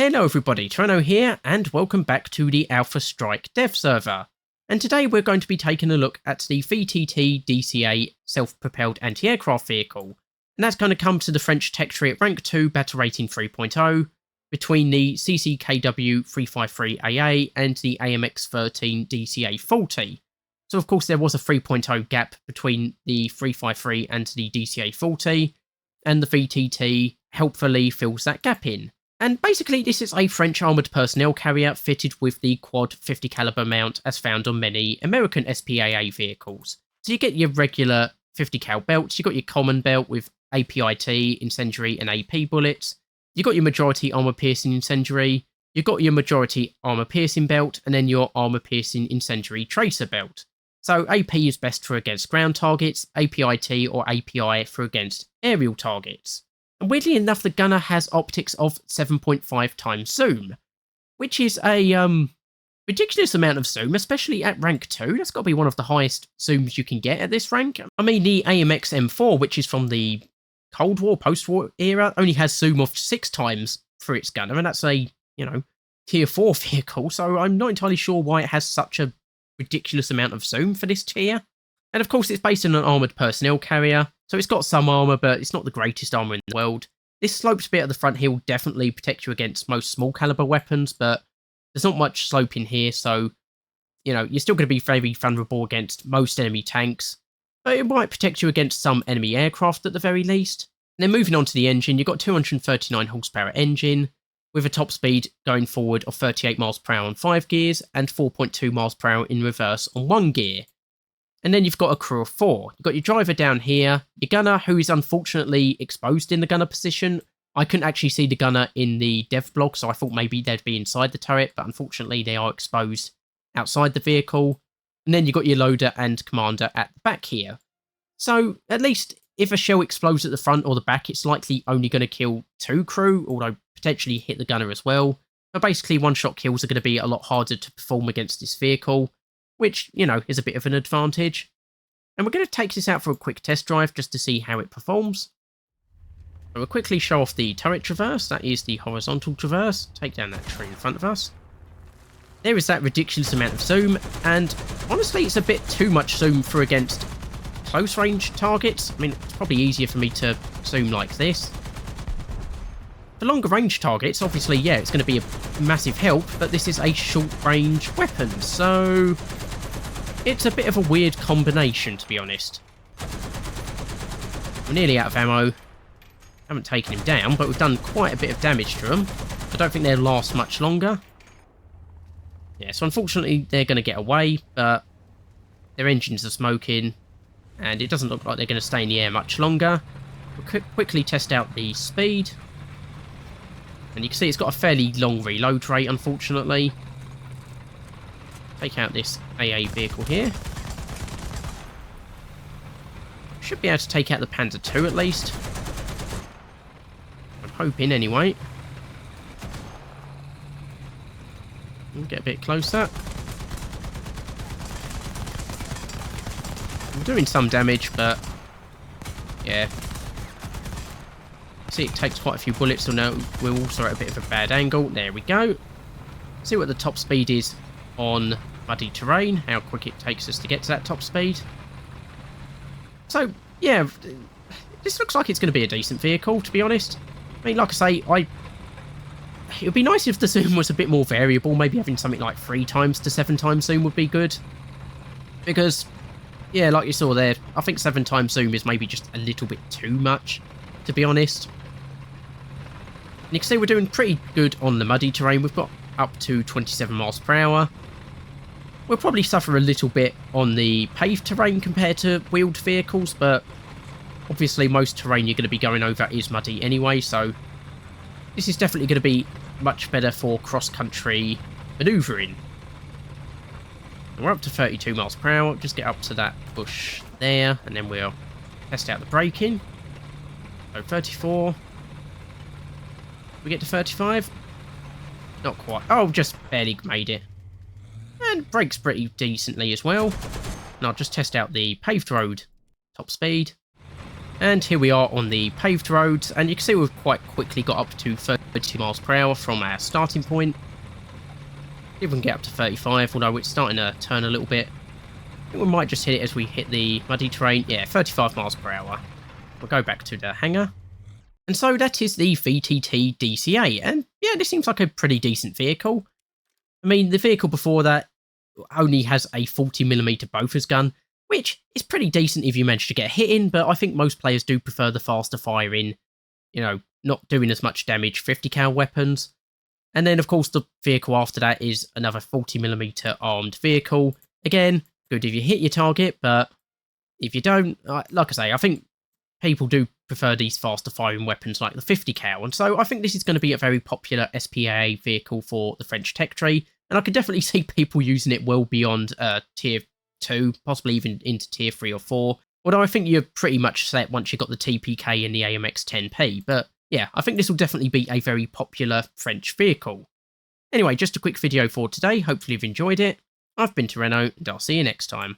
Hello everybody, Trano here, and welcome back to the Alpha Strike dev server. And today we're going to be taking a look at the VTT DCA self-propelled anti-aircraft vehicle. And that's going to come to the French Texturiat Rank 2 Battle Rating 3.0 between the CCKW 353AA and the AMX 13 DCA 40. So of course there was a 3.0 gap between the 353 and the DCA 40, and the VTT helpfully fills that gap in. And basically this is a French armoured personnel carrier fitted with the quad 50 caliber mount as found on many American SPAA vehicles. So you get your regular 50 cal belts, you got your common belt with APIT, incendiary and AP bullets, you got your majority armour piercing incendiary, you got your majority armour piercing belt, and then your armour piercing incendiary tracer belt. So AP is best for against ground targets, APIT or API for against aerial targets. And weirdly enough, the gunner has optics of 7.5 times zoom, which is a ridiculous amount of zoom, especially at rank 2. That's got to be one of the highest zooms you can get at this rank. I mean, the AMX M4, which is from the Cold War, post-war era, only has zoom of 6 times for its gunner, and that's a, tier 4 vehicle, so I'm not entirely sure why it has such a ridiculous amount of zoom for this tier. And of course, it's based on an armoured personnel carrier, so it's got some armour, but it's not the greatest armour in the world. This sloped bit at the front here will definitely protect you against most small caliber weapons, but there's not much slope in here, so, you're still going to be very vulnerable against most enemy tanks, but it might protect you against some enemy aircraft at the very least. And then moving on to the engine, you've got 239 horsepower engine, with a top speed going forward of 38 miles per hour on 5 gears, and 4.2 miles per hour in reverse on 1 gear. And then you've got a crew of 4. You've got your driver down here, your gunner, who is unfortunately exposed in the gunner position. I couldn't actually see the gunner in the dev blog, so I thought maybe they'd be inside the turret, but unfortunately they are exposed outside the vehicle. And then you've got your loader and commander at the back here. So at least if a shell explodes at the front or the back, it's likely only going to kill 2 crew, although potentially hit the gunner as well. But basically one-shot kills are going to be a lot harder to perform against this vehicle, which, is a bit of an advantage. And we're going to take this out for a quick test drive just to see how it performs. So we'll quickly show off the turret traverse. That is the horizontal traverse. Take down that tree in front of us. There is that ridiculous amount of zoom, and honestly it's a bit too much zoom for against close range targets. I mean, it's probably easier for me to zoom like this. For longer range targets, obviously, yeah, it's going to be a massive help, but this is a short range weapon, so it's a bit of a weird combination, to be honest. We're nearly out of ammo. Haven't taken him down, but we've done quite a bit of damage to him. I don't think they'll last much longer. Yeah, so unfortunately they're going to get away, but their engines are smoking, and it doesn't look like they're going to stay in the air much longer. We'll quickly test out the speed. And you can see it's got a fairly long reload rate, unfortunately. Take out this AA vehicle here. Should be able to take out the Panzer II at least. I'm hoping anyway. We'll get a bit closer. I'm doing some damage, but yeah. See, it takes quite a few bullets, so now we're also at a bit of a bad angle. There we go. See what the top speed is on muddy terrain, how quick it takes us to get to that top speed. So, yeah, this looks like it's going to be a decent vehicle, to be honest. I mean, like I say, it would be nice if the zoom was a bit more variable. Maybe having something like 3 times to 7 times zoom would be good. Because, yeah, like you saw there, I think 7 times zoom is maybe just a little bit too much, to be honest. You can see we're doing pretty good on the muddy terrain. We've got up to 27 miles per hour. We'll probably suffer a little bit on the paved terrain compared to wheeled vehicles, but obviously most terrain you're going to be going over is muddy anyway, so this is definitely going to be much better for cross-country manoeuvring. We're up to 32 miles per hour. Just get up to that bush there, and then we'll test out the braking. So 34. We get to 35? Not quite. Oh, just barely made it. And brakes pretty decently as well. And I'll just test out the paved road top speed. And here we are on the paved roads, and you can see we've quite quickly got up to 30 32 miles per hour from our starting point. See if we can get up to 35, although it's starting to turn a little bit. I think we might just hit it as we hit the muddy terrain. Yeah, 35 miles per hour. We'll go back to the hangar. And so that is the VTT DCA, and yeah, this seems like a pretty decent vehicle. I mean, the vehicle before that only has a 40mm Bofors gun, which is pretty decent if you manage to get a hit in, but I think most players do prefer the faster firing, you know, not doing as much damage 50 cal weapons. And then, of course, the vehicle after that is another 40mm armed vehicle. Again, good if you hit your target, but if you don't, like I say, I think people do prefer these faster firing weapons like the 50 cal, and so I think this is going to be a very popular SPA vehicle for the French tech tree, and I could definitely see people using it well beyond tier 2, possibly even into tier 3 or 4, although I think you're pretty much set once you've got the TPK and the AMX 10P, but yeah, I think this will definitely be a very popular French vehicle. Anyway, just a quick video for today, hopefully you've enjoyed it. I've been Tyranno, and I'll see you next time.